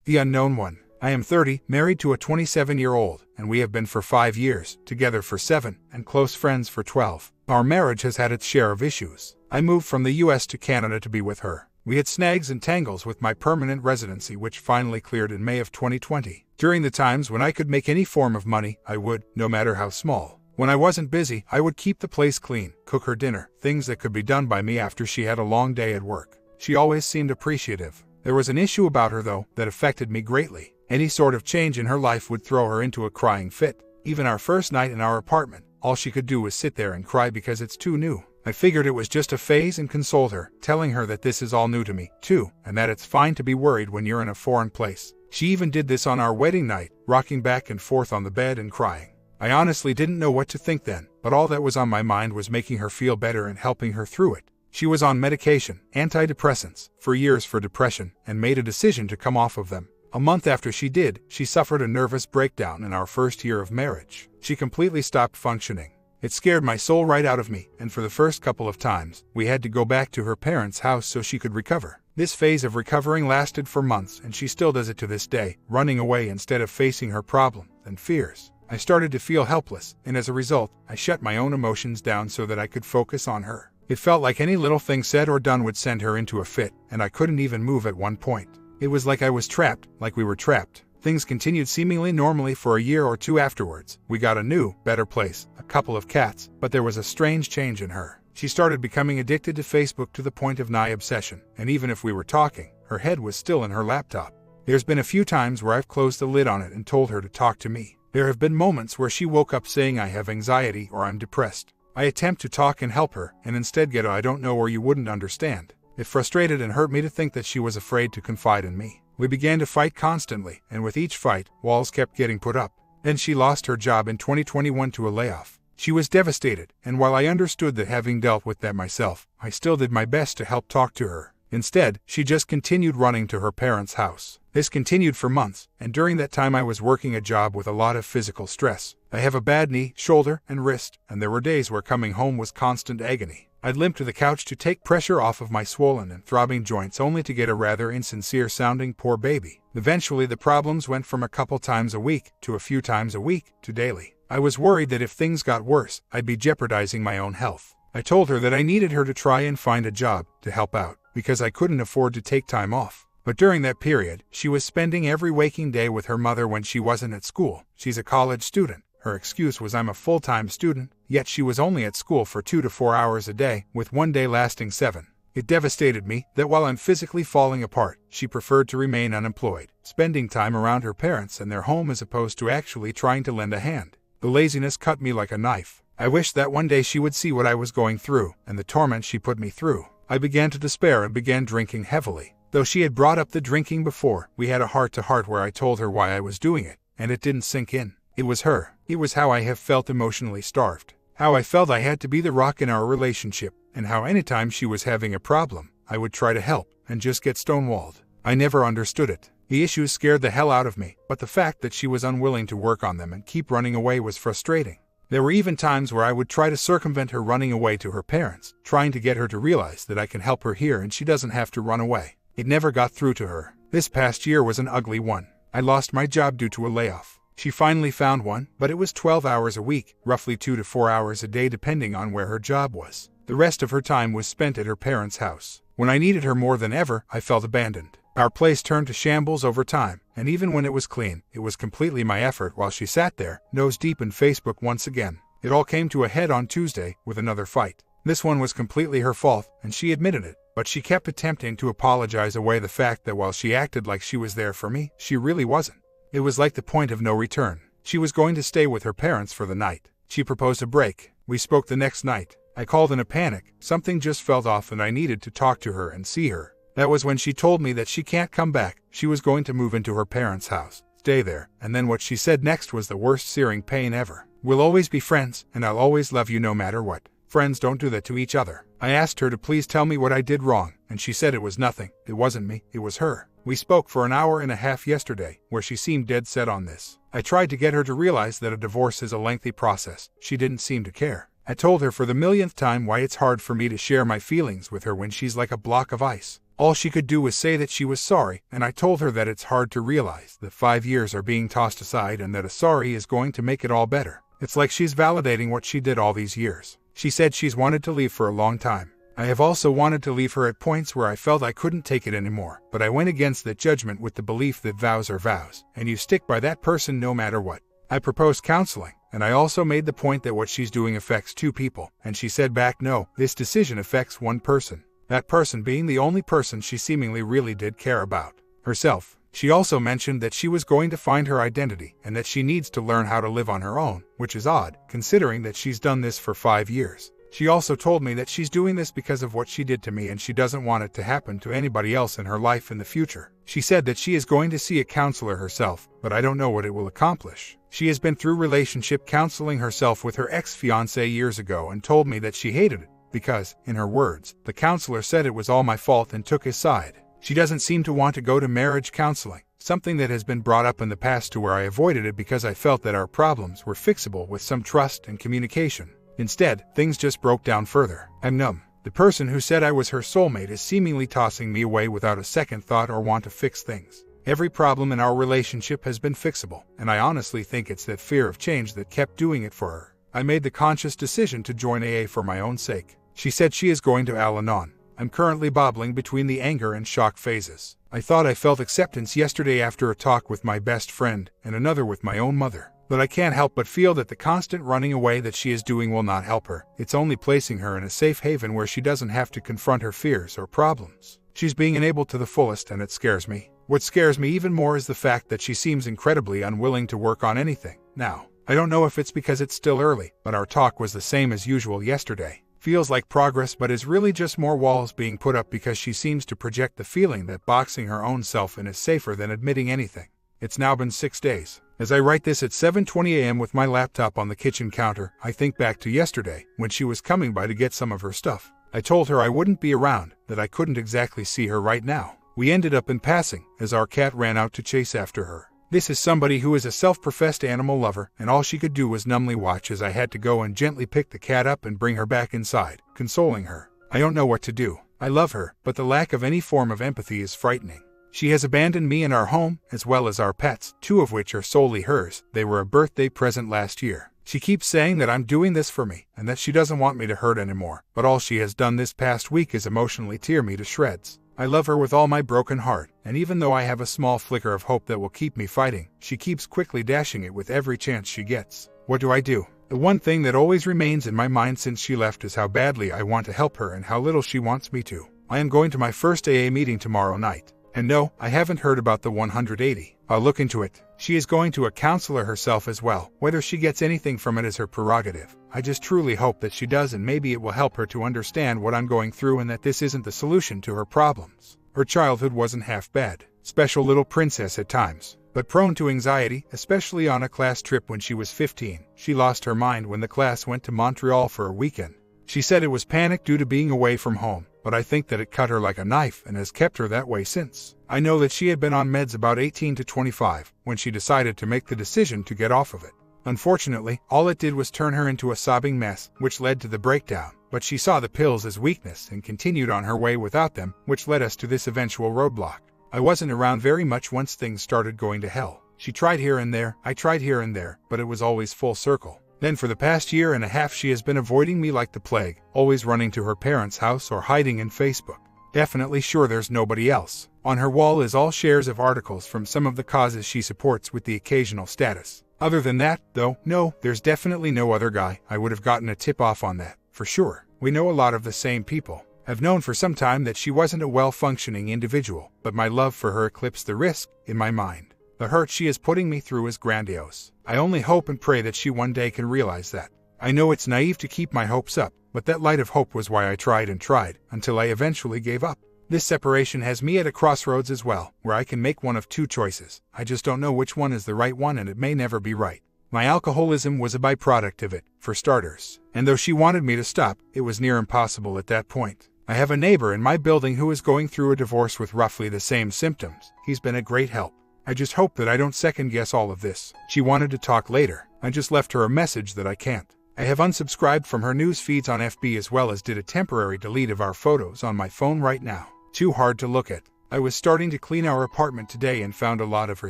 The unknown one. I am 30, married to a 27-year-old, and we have been for 5 years, together for 7, and close friends for 12. Our marriage has had its share of issues. I moved from the US to Canada to be with her. We had snags and tangles with my permanent residency, which finally cleared in May of 2020. During the times when I could make any form of money, I would, no matter how small. When I wasn't busy, I would keep the place clean, cook her dinner, things that could be done by me after she had a long day at work. She always seemed appreciative. There was an issue about her, though, that affected me greatly. Any sort of change in her life would throw her into a crying fit. Even our first night in our apartment, all she could do was sit there and cry because it's too new. I figured it was just a phase and consoled her, telling her that this is all new to me, too, and that it's fine to be worried when you're in a foreign place. She even did this on our wedding night, rocking back and forth on the bed and crying. I honestly didn't know what to think then, but all that was on my mind was making her feel better and helping her through it. She was on medication, antidepressants, for years for depression, and made a decision to come off of them. A month after she did, she suffered a nervous breakdown in our first year of marriage. She completely stopped functioning. It scared my soul right out of me, and for the first couple of times, we had to go back to her parents' house so she could recover. This phase of recovering lasted for months, and she still does it to this day, running away instead of facing her problem and fears. I started to feel helpless, and as a result, I shut my own emotions down so that I could focus on her. It felt like any little thing said or done would send her into a fit, and I couldn't even move at one point. It was like I was trapped, like we were trapped. Things continued seemingly normally for a year or two afterwards. We got a new, better place, a couple of cats, but there was a strange change in her. She started becoming addicted to Facebook to the point of nigh obsession, and even if we were talking, her head was still in her laptop. There's been a few times where I've closed the lid on it and told her to talk to me. There have been moments where she woke up saying I have anxiety or I'm depressed. I attempt to talk and help her, and instead get a "I don't know" or "you wouldn't understand." It frustrated and hurt me to think that she was afraid to confide in me. We began to fight constantly, and with each fight, walls kept getting put up. Then she lost her job in 2021 to a layoff. She was devastated, and while I understood that having dealt with that myself, I still did my best to help talk to her. Instead, she just continued running to her parents' house. This continued for months, and during that time I was working a job with a lot of physical stress. I have a bad knee, shoulder, and wrist, and there were days where coming home was constant agony. I'd limp to the couch to take pressure off of my swollen and throbbing joints only to get a rather insincere-sounding "poor baby." Eventually the problems went from a couple times a week, to a few times a week, to daily. I was worried that if things got worse, I'd be jeopardizing my own health. I told her that I needed her to try and find a job, to help out, because I couldn't afford to take time off. But during that period, she was spending every waking day with her mother when she wasn't at school. She's a college student. Her excuse was I'm a full-time student, yet she was only at school for 2 to 4 hours a day, with one day lasting 7. It devastated me that while I'm physically falling apart, she preferred to remain unemployed, spending time around her parents and their home as opposed to actually trying to lend a hand. The laziness cut me like a knife. I wished that one day she would see what I was going through, and the torment she put me through. I began to despair and began drinking heavily. Though she had brought up the drinking before, we had a heart-to-heart where I told her why I was doing it, and it didn't sink in. It was her. It was how I have felt emotionally starved. How I felt I had to be the rock in our relationship, and how anytime she was having a problem, I would try to help, and just get stonewalled. I never understood it. The issues scared the hell out of me, but the fact that she was unwilling to work on them and keep running away was frustrating. There were even times where I would try to circumvent her running away to her parents, trying to get her to realize that I can help her here and she doesn't have to run away. It never got through to her. This past year was an ugly one. I lost my job due to a layoff. She finally found one, but it was 12 hours a week, roughly 2 to 4 hours a day depending on where her job was. The rest of her time was spent at her parents' house. When I needed her more than ever, I felt abandoned. Our place turned to shambles over time, and even when it was clean, it was completely my effort while she sat there, nose deep in Facebook once again. It all came to a head on Tuesday, with another fight. This one was completely her fault, and she admitted it, but she kept attempting to apologize away the fact that while she acted like she was there for me, she really wasn't. It was like the point of no return. She was going to stay with her parents for the night. She proposed a break. We spoke the next night. I called in a panic. Something just felt off and I needed to talk to her and see her. That was when she told me that she can't come back. She was going to move into her parents' house, stay there, and then what she said next was the worst searing pain ever. We'll always be friends, and I'll always love you no matter what. Friends don't do that to each other. I asked her to please tell me what I did wrong, and she said it was nothing. It wasn't me, it was her. We spoke for an hour and a half yesterday, where she seemed dead set on this. I tried to get her to realize that a divorce is a lengthy process. She didn't seem to care. I told her for the millionth time why it's hard for me to share my feelings with her when she's like a block of ice. All she could do was say that she was sorry, and I told her that it's hard to realize that 5 years are being tossed aside and that a sorry is going to make it all better. It's like she's validating what she did all these years. She said she's wanted to leave for a long time. I have also wanted to leave her at points where I felt I couldn't take it anymore, but I went against that judgment with the belief that vows are vows, and you stick by that person no matter what. I proposed counseling, and I also made the point that what she's doing affects 2 people, and she said back, no, this decision affects 1 person. That person being the only person she seemingly really did care about, herself. She also mentioned that she was going to find her identity and that she needs to learn how to live on her own, which is odd, considering that she's done this for 5 years. She also told me that she's doing this because of what she did to me and she doesn't want it to happen to anybody else in her life in the future. She said that she is going to see a counselor herself, but I don't know what it will accomplish. She has been through relationship counseling herself with her ex-fiancé years ago and told me that she hated it because, in her words, the counselor said it was all my fault and took his side. She doesn't seem to want to go to marriage counseling, something that has been brought up in the past to where I avoided it because I felt that our problems were fixable with some trust and communication. Instead, things just broke down further. I'm numb. The person who said I was her soulmate is seemingly tossing me away without a second thought or want to fix things. Every problem in our relationship has been fixable, and I honestly think it's that fear of change that kept doing it for her. I made the conscious decision to join AA for my own sake. She said she is going to Al-Anon. I'm currently bobbling between the anger and shock phases. I thought I felt acceptance yesterday after a talk with my best friend and another with my own mother. But I can't help but feel that the constant running away that she is doing will not help her. It's only placing her in a safe haven where she doesn't have to confront her fears or problems. She's being enabled to the fullest and it scares me. What scares me even more is the fact that she seems incredibly unwilling to work on anything. Now, I don't know if it's because it's still early, but our talk was the same as usual yesterday. Feels like progress but is really just more walls being put up because she seems to project the feeling that boxing her own self in is safer than admitting anything. It's now been 6 days. As I write this at 7:20 a.m. with my laptop on the kitchen counter, I think back to yesterday, when she was coming by to get some of her stuff. I told her I wouldn't be around, that I couldn't exactly see her right now. We ended up in passing, as our cat ran out to chase after her. This is somebody who is a self-professed animal lover, and all she could do was numbly watch as I had to go and gently pick the cat up and bring her back inside, consoling her. I don't know what to do. I love her, but the lack of any form of empathy is frightening. She has abandoned me and our home, as well as our pets, 2 of which are solely hers. They were a birthday present last year. She keeps saying that I'm doing this for me, and that she doesn't want me to hurt anymore, but all she has done this past week is emotionally tear me to shreds. I love her with all my broken heart, and even though I have a small flicker of hope that will keep me fighting, she keeps quickly dashing it with every chance she gets. What do I do? The one thing that always remains in my mind since she left is how badly I want to help her and how little she wants me to. I am going to my first AA meeting tomorrow night. And no, I haven't heard about the 180. I'll look into it. She is going to a counselor herself as well. Whether she gets anything from it is her prerogative. I just truly hope that she does, and maybe it will help her to understand what I'm going through and that this isn't the solution to her problems. Her childhood wasn't half bad. Special little princess at times, but prone to anxiety, especially on a class trip when she was 15. She lost her mind when the class went to Montreal for a weekend. She said it was panic due to being away from home, but I think that it cut her like a knife and has kept her that way since. I know that she had been on meds about 18 to 25 when she decided to make the decision to get off of it. Unfortunately, all it did was turn her into a sobbing mess, which led to the breakdown, but she saw the pills as weakness and continued on her way without them, which led us to this eventual roadblock. I wasn't around very much once things started going to hell. She tried here and there, I tried here and there, but it was always full circle. Then for the past year and a half she has been avoiding me like the plague, always running to her parents' house or hiding in Facebook. Definitely sure there's nobody else. On her wall is all shares of articles from some of the causes she supports with the occasional status. Other than that, though, no, there's definitely no other guy. I would have gotten a tip off on that, for sure. We know a lot of the same people. I've known for some time that she wasn't a well-functioning individual, but my love for her eclipsed the risk, in my mind. The hurt she is putting me through is grandiose. I only hope and pray that she one day can realize that. I know it's naive to keep my hopes up, but that light of hope was why I tried and tried, until I eventually gave up. This separation has me at a crossroads as well, where I can make one of 2 choices. I just don't know which one is the right one, and it may never be right. My alcoholism was a byproduct of it, for starters. And though she wanted me to stop, it was near impossible at that point. I have a neighbor in my building who is going through a divorce with roughly the same symptoms. He's been a great help. I just hope that I don't second-guess all of this. She wanted to talk later. I just left her a message that I can't. I have unsubscribed from her news feeds on FB as well as did a temporary delete of our photos on my phone right now. Too hard to look at. I was starting to clean our apartment today and found a lot of her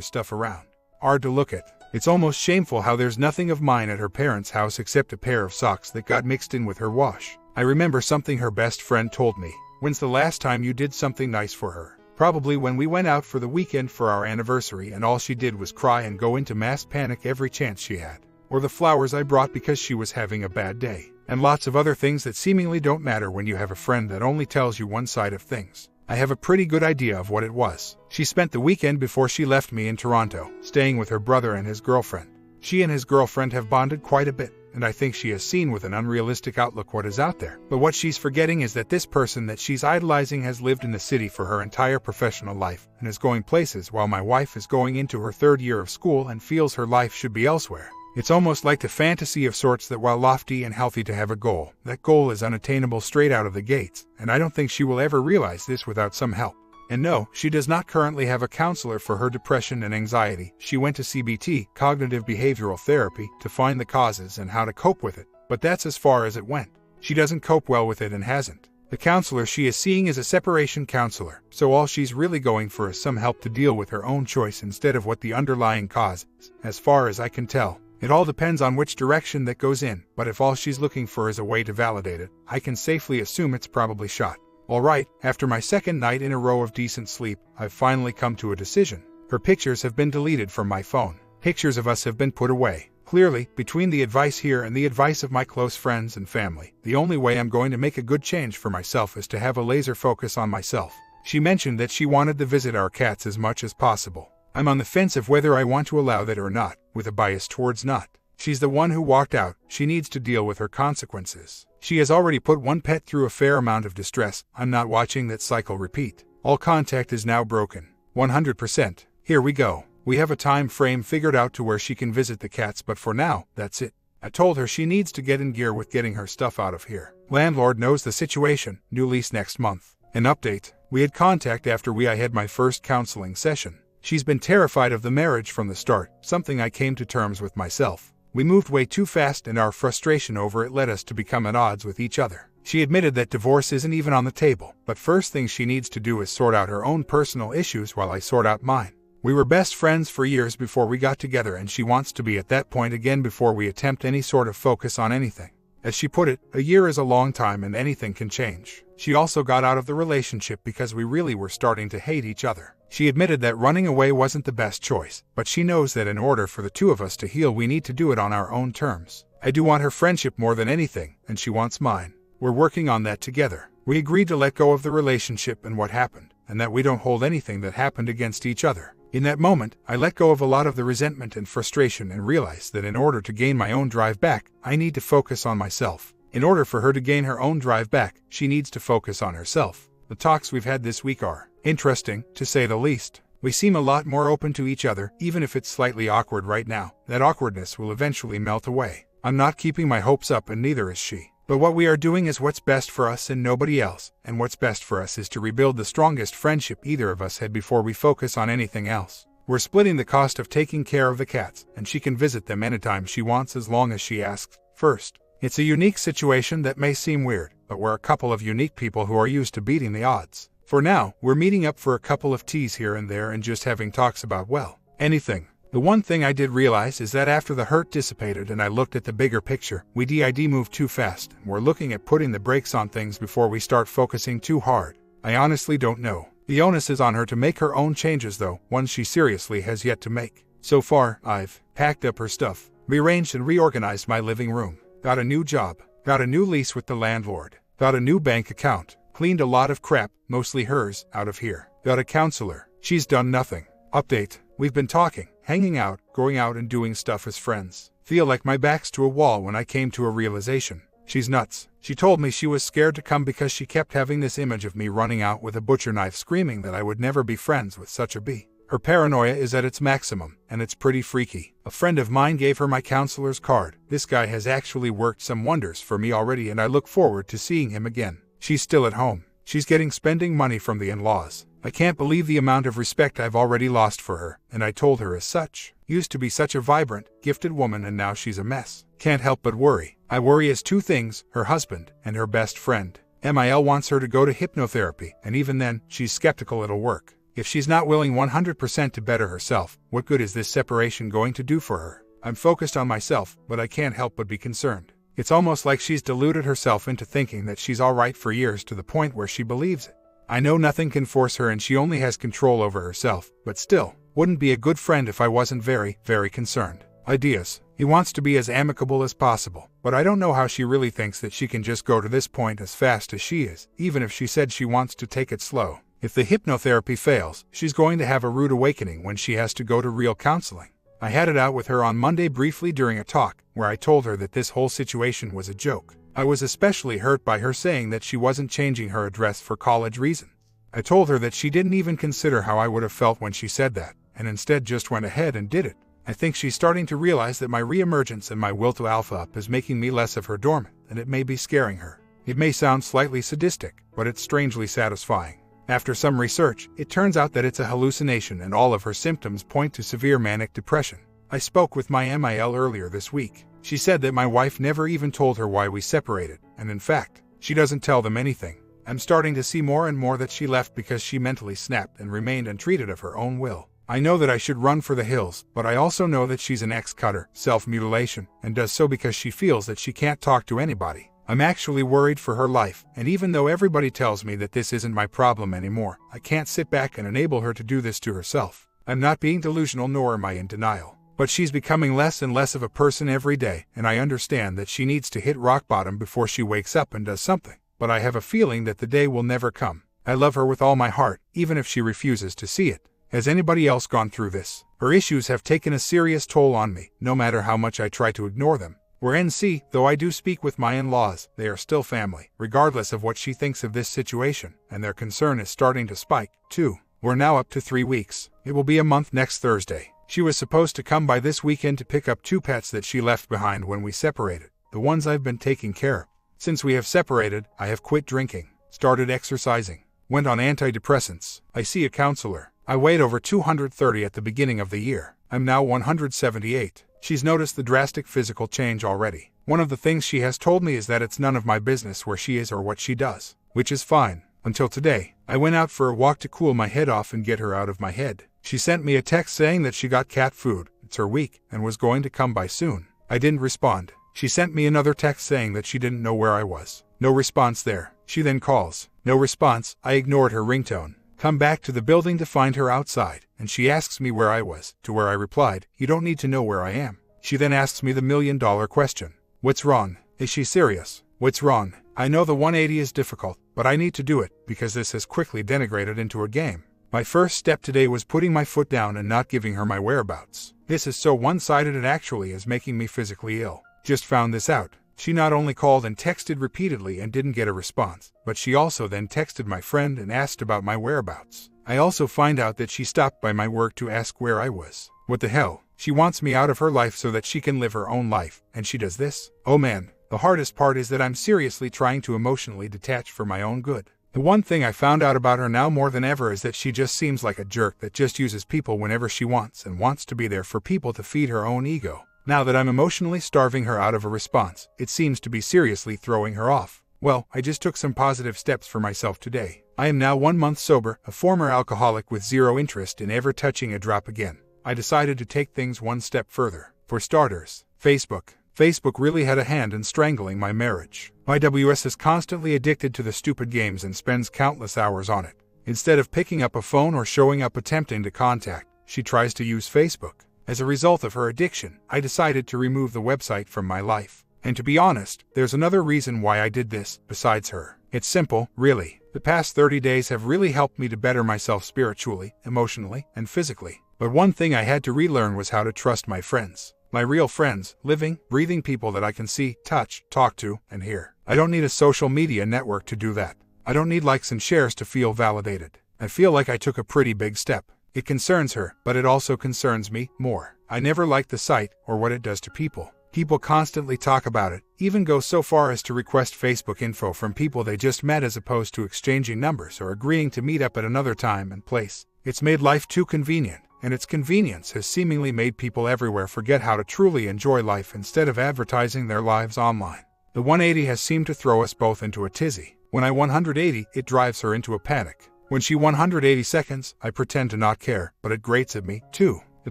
stuff around. Hard to look at. It's almost shameful how there's nothing of mine at her parents' house except a pair of socks that got mixed in with her wash. I remember something her best friend told me. When's the last time you did something nice for her? Probably when we went out for the weekend for our anniversary and all she did was cry and go into mass panic every chance she had. Or the flowers I brought because she was having a bad day. And lots of other things that seemingly don't matter when you have a friend that only tells you one side of things. I have a pretty good idea of what it was. She spent the weekend before she left me in Toronto, staying with her brother and his girlfriend. She and his girlfriend have bonded quite a bit, and I think she has seen with an unrealistic outlook what is out there. But what she's forgetting is that this person that she's idolizing has lived in the city for her entire professional life and is going places while my wife is going into her 3rd year of school and feels her life should be elsewhere. It's almost like the fantasy of sorts that while lofty and healthy to have a goal, that goal is unattainable straight out of the gates, and I don't think she will ever realize this without some help. And no, she does not currently have a counselor for her depression and anxiety. She went to CBT, cognitive behavioral therapy, to find the causes and how to cope with it, but that's as far as it went. She doesn't cope well with it and hasn't. The counselor she is seeing is a separation counselor, so all she's really going for is some help to deal with her own choice instead of what the underlying cause is, as far as I can tell. It all depends on which direction that goes in, but if all she's looking for is a way to validate it, I can safely assume it's probably shot. Alright, after my 2nd night in a row of decent sleep, I've finally come to a decision. Her pictures have been deleted from my phone. Pictures of us have been put away. Clearly, between the advice here and the advice of my close friends and family, the only way I'm going to make a good change for myself is to have a laser focus on myself. She mentioned that she wanted to visit our cats as much as possible. I'm on the fence of whether I want to allow that or not, with a bias towards not. She's the one who walked out. She needs to deal with her consequences. She has already put one pet through a fair amount of distress. I'm not watching that cycle repeat. All contact is now broken. 100%. Here we go. We have a time frame figured out to where she can visit the cats, but for now, that's it. I told her she needs to get in gear with getting her stuff out of here. Landlord knows the situation. New lease next month. An update. We had contact after I had my first counseling session. She's been terrified of the marriage from the start, something I came to terms with myself. We moved way too fast and our frustration over it led us to become at odds with each other. She admitted that divorce isn't even on the table, but first thing she needs to do is sort out her own personal issues while I sort out mine. We were best friends for years before we got together and she wants to be at that point again before we attempt any sort of focus on anything. As she put it, a year is a long time and anything can change. She also got out of the relationship because we really were starting to hate each other. She admitted that running away wasn't the best choice, but she knows that in order for the two of us to heal we need to do it on our own terms. I do want her friendship more than anything, and she wants mine. We're working on that together. We agreed to let go of the relationship and what happened, and that we don't hold anything that happened against each other. In that moment, I let go of a lot of the resentment and frustration and realized that in order to gain my own drive back, I need to focus on myself. In order for her to gain her own drive back, she needs to focus on herself. The talks we've had this week are interesting, to say the least. We seem a lot more open to each other, even if it's slightly awkward right now. That awkwardness will eventually melt away. I'm not keeping my hopes up and neither is she. But what we are doing is what's best for us and nobody else, and what's best for us is to rebuild the strongest friendship either of us had before we focus on anything else. We're splitting the cost of taking care of the cats, and she can visit them anytime she wants as long as she asks first. It's a unique situation that may seem weird, but we're a couple of unique people who are used to beating the odds. For now, we're meeting up for a couple of teas here and there and just having talks about, well, anything. The one thing I did realize is that after the hurt dissipated and I looked at the bigger picture, we did move too fast, and we're looking at putting the brakes on things before we start focusing too hard. I honestly don't know. The onus is on her to make her own changes though, ones she seriously has yet to make. So far, I've packed up her stuff, rearranged and reorganized my living room, got a new job, got a new lease with the landlord, got a new bank account, cleaned a lot of crap, mostly hers, out of here, got a counselor. She's done nothing. Update. We've been talking, hanging out, going out and doing stuff as friends. Feel like my back's to a wall when I came to a realization. She's nuts. She told me she was scared to come because she kept having this image of me running out with a butcher knife screaming that I would never be friends with such a bee. Her paranoia is at its maximum, and it's pretty freaky. A friend of mine gave her my counselor's card. This guy has actually worked some wonders for me already and I look forward to seeing him again. She's still at home. She's getting spending money from the in-laws. I can't believe the amount of respect I've already lost for her, and I told her as such. Used to be such a vibrant, gifted woman and now she's a mess. Can't help but worry. I worry as two things, her husband and her best friend. MIL wants her to go to hypnotherapy, and even then, she's skeptical it'll work. If she's not willing 100% to better herself, what good is this separation going to do for her? I'm focused on myself, but I can't help but be concerned. It's almost like she's deluded herself into thinking that she's alright for years to the point where she believes it. I know nothing can force her and she only has control over herself, but still, wouldn't be a good friend if I wasn't very, very concerned. Ideas. He wants to be as amicable as possible, but I don't know how she really thinks that she can just go to this point as fast as she is, even if she said she wants to take it slow. If the hypnotherapy fails, she's going to have a rude awakening when she has to go to real counseling. I had it out with her on Monday briefly during a talk, where I told her that this whole situation was a joke. I was especially hurt by her saying that she wasn't changing her address for college reasons. I told her that she didn't even consider how I would have felt when she said that, and instead just went ahead and did it. I think she's starting to realize that my reemergence and my will to alpha up is making me less of her dormant, and it may be scaring her. It may sound slightly sadistic, but it's strangely satisfying. After some research, it turns out that it's a hallucination and all of her symptoms point to severe manic depression. I spoke with my MIL earlier this week. She said that my wife never even told her why we separated, and in fact, she doesn't tell them anything. I'm starting to see more and more that she left because she mentally snapped and remained untreated of her own will. I know that I should run for the hills, but I also know that she's an ex-cutter, self-mutilation, and does so because she feels that she can't talk to anybody. I'm actually worried for her life, and even though everybody tells me that this isn't my problem anymore, I can't sit back and enable her to do this to herself. I'm not being delusional nor am I in denial. But she's becoming less and less of a person every day, and I understand that she needs to hit rock bottom before she wakes up and does something. But I have a feeling that the day will never come. I love her with all my heart, even if she refuses to see it. Has anybody else gone through this? Her issues have taken a serious toll on me, no matter how much I try to ignore them. We're NC, though I do speak with my in-laws, they are still family, regardless of what she thinks of this situation, and their concern is starting to spike, too. We're now up to 3 weeks. It will be a month next Thursday. She was supposed to come by this weekend to pick up 2 pets that she left behind when we separated, the ones I've been taking care of. Since we have separated, I have quit drinking, started exercising, went on antidepressants. I see a counselor. I weighed over 230 at the beginning of the year. I'm now 178. She's noticed the drastic physical change already. One of the things she has told me is that it's none of my business where she is or what she does, which is fine. Until today, I went out for a walk to cool my head off and get her out of my head. She sent me a text saying that she got cat food, it's her week, and was going to come by soon. I didn't respond. She sent me another text saying that she didn't know where I was. No response there. She then calls. No response. I ignored her ringtone. Come back to the building to find her outside, and she asks me where I was, to where I replied, you don't need to know where I am. She then asks me the $1,000,000 question. What's wrong? Is she serious? What's wrong? I know the 180 is difficult, but I need to do it, because this has quickly degenerated into a game. My first step today was putting my foot down and not giving her my whereabouts. This is so one-sided it actually is making me physically ill. Just found this out. She not only called and texted repeatedly and didn't get a response, but she also then texted my friend and asked about my whereabouts. I also find out that she stopped by my work to ask where I was. What the hell? She wants me out of her life so that she can live her own life, and she does this? Oh man, the hardest part is that I'm seriously trying to emotionally detach for my own good. The one thing I found out about her now more than ever is that she just seems like a jerk that just uses people whenever she wants and wants to be there for people to feed her own ego. Now that I'm emotionally starving her out of a response, it seems to be seriously throwing her off. Well, I just took some positive steps for myself today. I am now 1 month sober, a former alcoholic with zero interest in ever touching a drop again. I decided to take things one step further. For starters, Facebook. Facebook really had a hand in strangling my marriage. My WS is constantly addicted to the stupid games and spends countless hours on it. Instead of picking up a phone or showing up attempting to contact, she tries to use Facebook. As a result of her addiction, I decided to remove the website from my life. And to be honest, there's another reason why I did this, besides her. It's simple, really. The past 30 days have really helped me to better myself spiritually, emotionally, and physically. But one thing I had to relearn was how to trust my friends. My real friends, living, breathing people that I can see, touch, talk to, and hear. I don't need a social media network to do that. I don't need likes and shares to feel validated. I feel like I took a pretty big step. It concerns her, but it also concerns me more. I never liked the site or what it does to people. People constantly talk about it, even go so far as to request Facebook info from people they just met as opposed to exchanging numbers or agreeing to meet up at another time and place. It's made life too convenient, and its convenience has seemingly made people everywhere forget how to truly enjoy life instead of advertising their lives online. The 180 has seemed to throw us both into a tizzy. When I 180, it drives her into a panic. When she 180 seconds, I pretend to not care, but it grates at me, too. The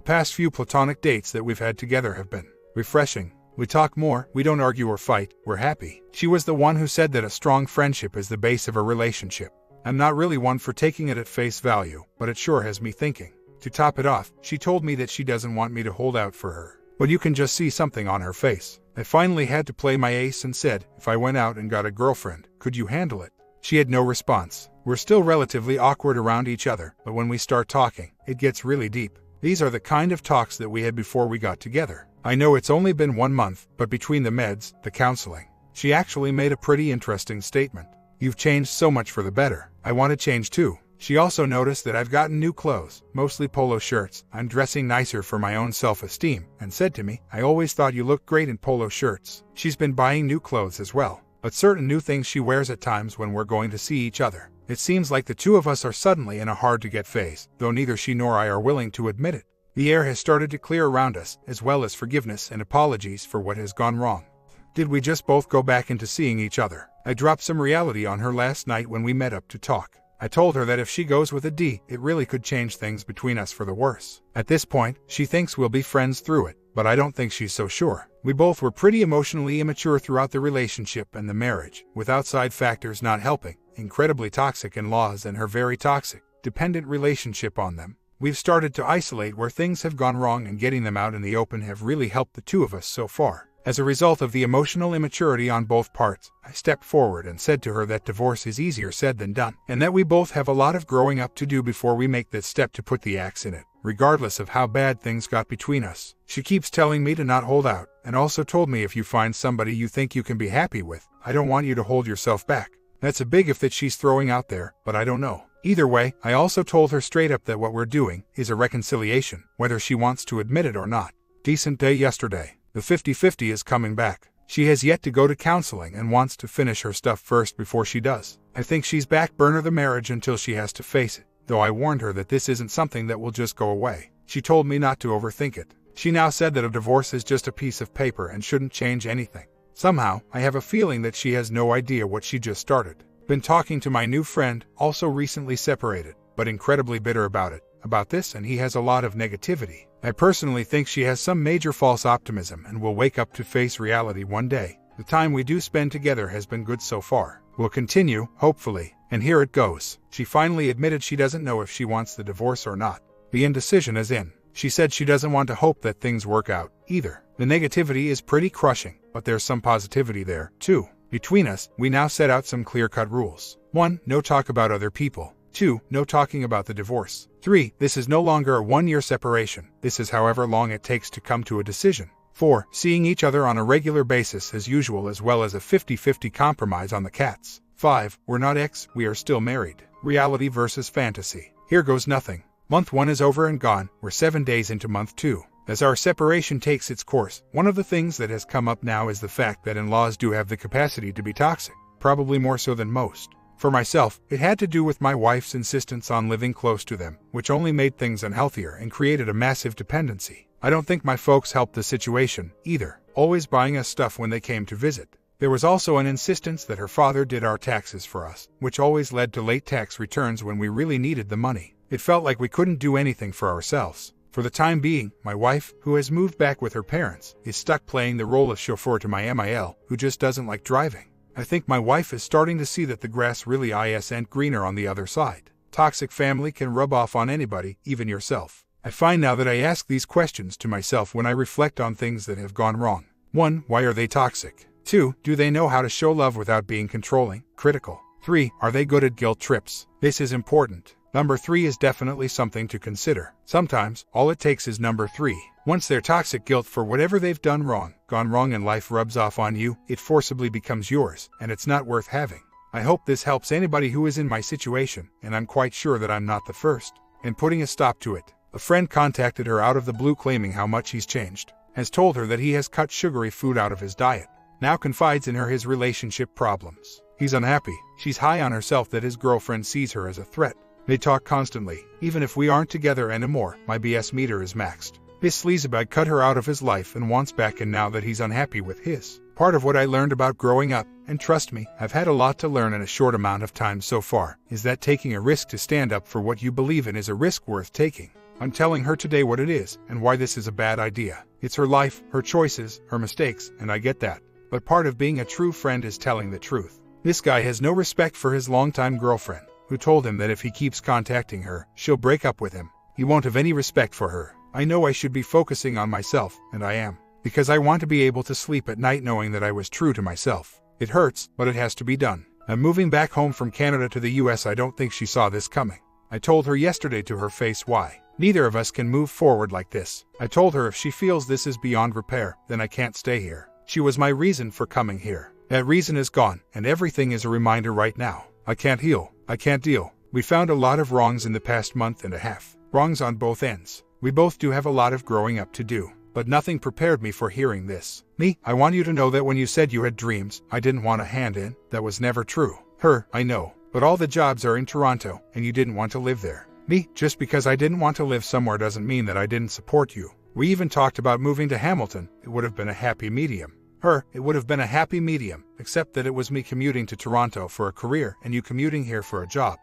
past few platonic dates that we've had together have been refreshing. We talk more, we don't argue or fight, we're happy. She was the one who said that a strong friendship is the base of a relationship. I'm not really one for taking it at face value, but it sure has me thinking. To top it off, she told me that she doesn't want me to hold out for her. But you can just see something on her face. I finally had to play my ace and said, if I went out and got a girlfriend, could you handle it? She had no response. We're still relatively awkward around each other, but when we start talking, it gets really deep. These are the kind of talks that we had before we got together. I know it's only been 1 month, but between the meds, the counseling, she actually made a pretty interesting statement. You've changed so much for the better. I want to change too. She also noticed that I've gotten new clothes, mostly polo shirts. I'm dressing nicer for my own self-esteem, and said to me, I always thought you looked great in polo shirts. She's been buying new clothes as well, but certain new things she wears at times when we're going to see each other. It seems like the two of us are suddenly in a hard-to-get phase, though neither she nor I are willing to admit it. The air has started to clear around us, as well as forgiveness and apologies for what has gone wrong. Did we just both go back into seeing each other? I dropped some reality on her last night when we met up to talk. I told her that if she goes with a D, it really could change things between us for the worse. At this point, she thinks we'll be friends through it, but I don't think she's so sure. We both were pretty emotionally immature throughout the relationship and the marriage, with outside factors not helping, incredibly toxic in-laws and her very toxic, dependent relationship on them. We've started to isolate where things have gone wrong, and getting them out in the open have really helped the two of us so far. As a result of the emotional immaturity on both parts, I stepped forward and said to her that divorce is easier said than done, and that we both have a lot of growing up to do before we make that step to put the axe in it, regardless of how bad things got between us. She keeps telling me to not hold out, and also told me if you find somebody you think you can be happy with, I don't want you to hold yourself back. That's a big if that she's throwing out there, but I don't know. Either way, I also told her straight up that what we're doing is a reconciliation, whether she wants to admit it or not. Decent day yesterday. The 50-50 is coming back. She has yet to go to counseling and wants to finish her stuff first before she does. I think she's back burner the marriage until she has to face it, though I warned her that this isn't something that will just go away. She told me not to overthink it. She now said that a divorce is just a piece of paper and shouldn't change anything. Somehow, I have a feeling that she has no idea what she just started. Been talking to my new friend, also recently separated, but incredibly bitter about this, and he has a lot of negativity. I personally think she has some major false optimism and will wake up to face reality one day. The time we do spend together has been good so far. We'll continue, hopefully, and here it goes. She finally admitted she doesn't know if she wants the divorce or not. The indecision is in. She said she doesn't want to hope that things work out, either. The negativity is pretty crushing, but there's some positivity there, too. Between us, we now set out some clear-cut rules. 1. No talk about other people. 2. No talking about the divorce. 3. This is no longer a 1-year separation. This is however long it takes to come to a decision. 4. Seeing each other on a regular basis as usual, as well as a 50-50 compromise on the cats. 5. We're not ex, we are still married. Reality versus fantasy. Here goes nothing. Month 1 is over and gone. We're 7 days into month 2. As our separation takes its course, one of the things that has come up now is the fact that in-laws do have the capacity to be toxic, probably more so than most. For myself, it had to do with my wife's insistence on living close to them, which only made things unhealthier and created a massive dependency. I don't think my folks helped the situation, either, always buying us stuff when they came to visit. There was also an insistence that her father did our taxes for us, which always led to late tax returns when we really needed the money. It felt like we couldn't do anything for ourselves. For the time being, my wife, who has moved back with her parents, is stuck playing the role of chauffeur to my MIL, who just doesn't like driving. I think my wife is starting to see that the grass really isn't greener on the other side. Toxic family can rub off on anybody, even yourself. I find now that I ask these questions to myself when I reflect on things that have gone wrong. 1. Why are they toxic? 2. Do they know how to show love without being controlling, critical? 3. Are they good at guilt trips? This is important. Number 3 is definitely something to consider. Sometimes, all it takes is number 3. Once their toxic guilt for whatever they've gone wrong in life rubs off on you, it forcibly becomes yours, and it's not worth having. I hope this helps anybody who is in my situation, and I'm quite sure that I'm not the first. In putting a stop to it, a friend contacted her out of the blue claiming how much he's changed, has told her that he has cut sugary food out of his diet, now confides in her his relationship problems. He's unhappy. She's high on herself that his girlfriend sees her as a threat. They talk constantly. Even if we aren't together anymore, my BS meter is maxed. This sleazebag cut her out of his life and wants back in now that he's unhappy with his Part of what I learned about growing up, and trust me, I've had a lot to learn in a short amount of time so far, is that taking a risk to stand up for what you believe in is a risk worth taking. I'm telling her today what it is, and why this is a bad idea. It's her life, her choices, her mistakes, and I get that. But part of being a true friend is telling the truth. This guy has no respect for his longtime girlfriend, who told him that if he keeps contacting her, she'll break up with him. He won't have any respect for her. I know I should be focusing on myself, and I am. Because I want to be able to sleep at night knowing that I was true to myself. It hurts, but it has to be done. I'm moving back home from Canada to the US. I don't think she saw this coming. I told her yesterday to her face why. Neither of us can move forward like this. I told her if she feels this is beyond repair, then I can't stay here. She was my reason for coming here. That reason is gone, and everything is a reminder right now. I can't heal. I can't deal. We found a lot of wrongs in the past month and a half. Wrongs on both ends. We both do have a lot of growing up to do. But nothing prepared me for hearing this. Me, I want you to know that when you said you had dreams, I didn't want a hand in. That was never true. Her, I know. But all the jobs are in Toronto, and you didn't want to live there. Me, just because I didn't want to live somewhere doesn't mean that I didn't support you. We even talked about moving to Hamilton. It would have been a happy medium. Her, it would have been a happy medium, except that it was me commuting to Toronto for a career and you commuting here for a job.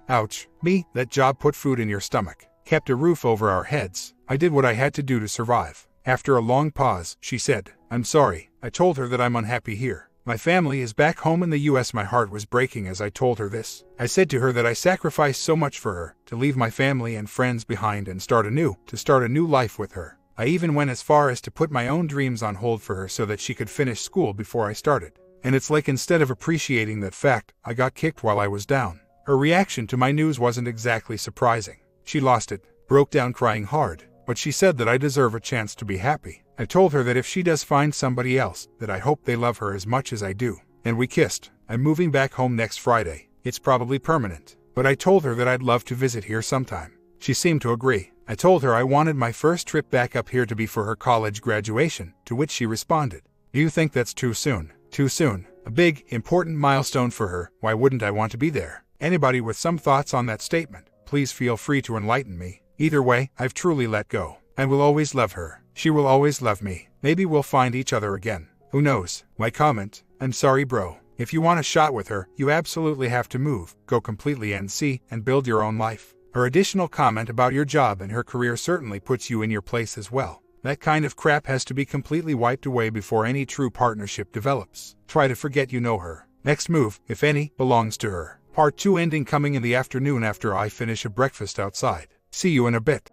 Ouch. Me, that job put food in your stomach, kept a roof over our heads. I did what I had to do to survive. After a long pause, she said, I'm sorry. I told her that I'm unhappy here. My family is back home in the US. My heart was breaking as I told her this. I said to her that I sacrificed so much for her, to leave my family and friends behind and start a new life with her. I even went as far as to put my own dreams on hold for her so that she could finish school before I started. And it's like instead of appreciating that fact, I got kicked while I was down. Her reaction to my news wasn't exactly surprising. She lost it, broke down crying hard. But she said that I deserve a chance to be happy. I told her that if she does find somebody else, that I hope they love her as much as I do. And we kissed. I'm moving back home next Friday. It's probably permanent. But I told her that I'd love to visit here sometime. She seemed to agree. I told her I wanted my first trip back up here to be for her college graduation, to which she responded, Do you think that's too soon? Too soon. A big, important milestone for her. Why wouldn't I want to be there? Anybody with some thoughts on that statement, please feel free to enlighten me. Either way, I've truly let go. I will always love her. She will always love me. Maybe we'll find each other again. Who knows? My comment, I'm sorry bro. If you want a shot with her, you absolutely have to move, go completely NC, and build your own life. Her additional comment about your job and her career certainly puts you in your place as well. That kind of crap has to be completely wiped away before any true partnership develops. Try to forget you know her. Next move, if any, belongs to her. Part 2 ending coming in the afternoon after I finish a breakfast outside. See you in a bit.